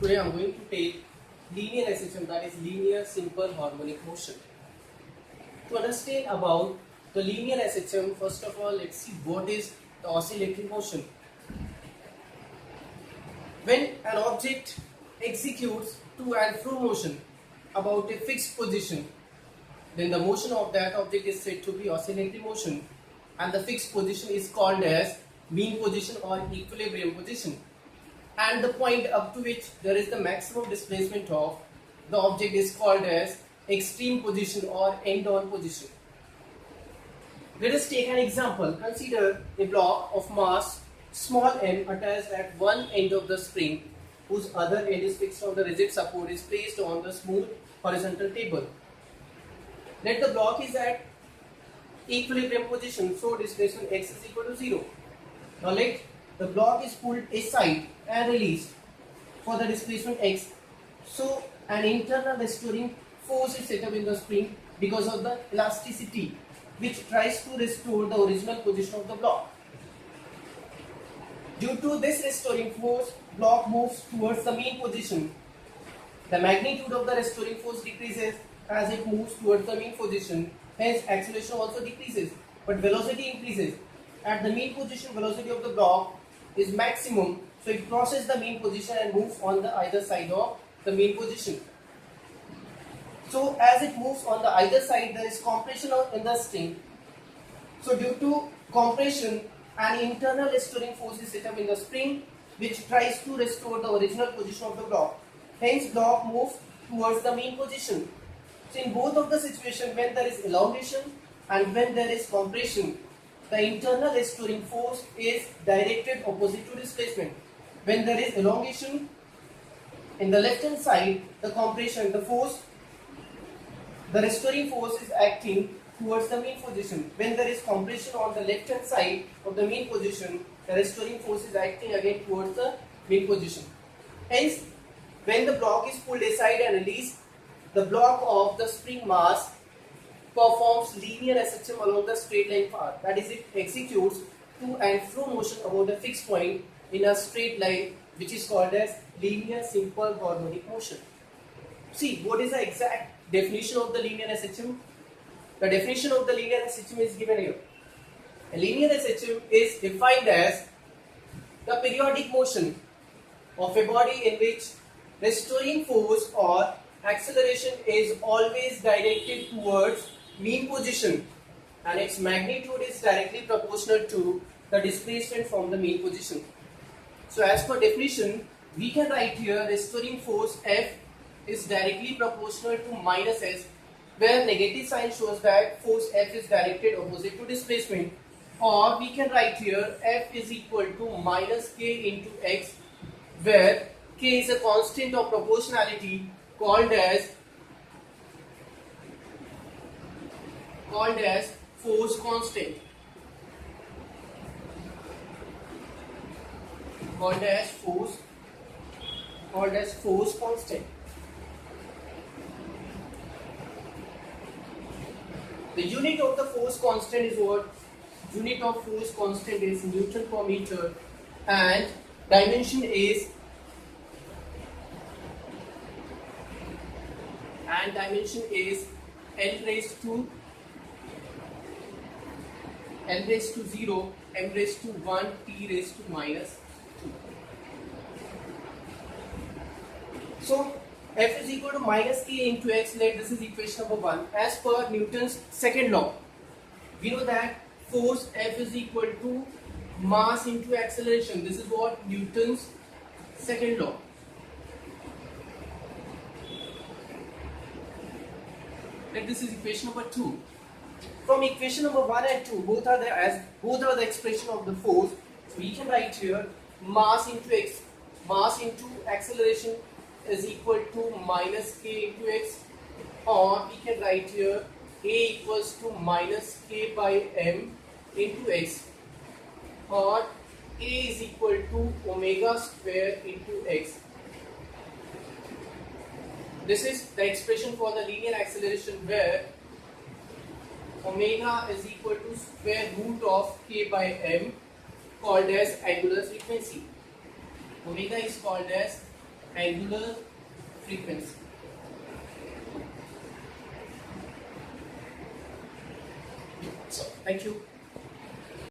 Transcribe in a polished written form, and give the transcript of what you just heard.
Today I am going to take linear SHM, that is linear simple harmonic motion. To understand about the linear SHM, first of all let's see what is the oscillatory motion. When an object executes to and fro motion about a fixed position, then the motion of that object is said to be oscillatory motion, and the fixed position is called as mean position or equilibrium position, and the point up to which there is the maximum displacement of the object is called as extreme position or end-on position. Let us take an example. Consider a block of mass small m attached at one end of the spring, whose other end is fixed on the rigid support is placed on the smooth horizontal table. Let the block is at equilibrium position, so displacement x is equal to 0. Now let the block is pulled aside and released for the displacement x, so an internal restoring force is set up in the spring because of the elasticity, which tries to restore the original position of the block. Due to this restoring force, block moves towards the mean position. The magnitude of the restoring force decreases as it moves towards the mean position, hence acceleration also decreases, but velocity increases. At the mean position, velocity of the block is maximum, so it crosses the mean position and moves on the either side of the mean position. So as it moves on the either side, there is compression in the string. So due to compression, an internal restoring force is set up in the spring, which tries to restore the original position of the block. Hence block moves towards the mean position. So in both of the situations, when there is elongation and when there is compression, the internal restoring force is directed opposite to displacement. When there is elongation, in the left hand side, the compression, the restoring force is acting towards the mean position. When there is compression on the left hand side of the mean position, the restoring force is acting again towards the mean position. Hence, when the block is pulled aside and released, the block of the spring mass performs linear SHM along the straight line path. That is, it executes to and fro motion about a fixed point in a straight line, which is called as linear simple harmonic motion. See, what is the exact definition of the linear SHM? The definition of the linear SHM is given here. A linear SHM is defined as the periodic motion of a body in which restoring force or acceleration is always directed towards mean position, and its magnitude is directly proportional to the displacement from the mean position. So as per definition, we can write here restoring force F is directly proportional to minus S, where negative sign shows that force F is directed opposite to displacement, or we can write here F is equal to minus K into X, where K is a constant of proportionality called as force constant. Called as force constant. The unit of the force constant is what? Unit of force constant is Newton per meter, and dimension is L raised to 0, m raised to 1, t raised to minus 2. So F is equal to minus K into X. Let this is equation number 1. As per Newton's second law, we know that force F is equal to mass into acceleration. This is what Newton's second law. Let this is equation number 2. From equation number 1 and 2, both are the expression of the force. So we can write here mass into acceleration is equal to minus K into X, or we can write here A equals to minus K by M into X, or A is equal to omega square into X. This is the expression for the linear acceleration, where omega is equal to square root of K by M, called as angular frequency. Omega is called as angular frequency. So, thank you.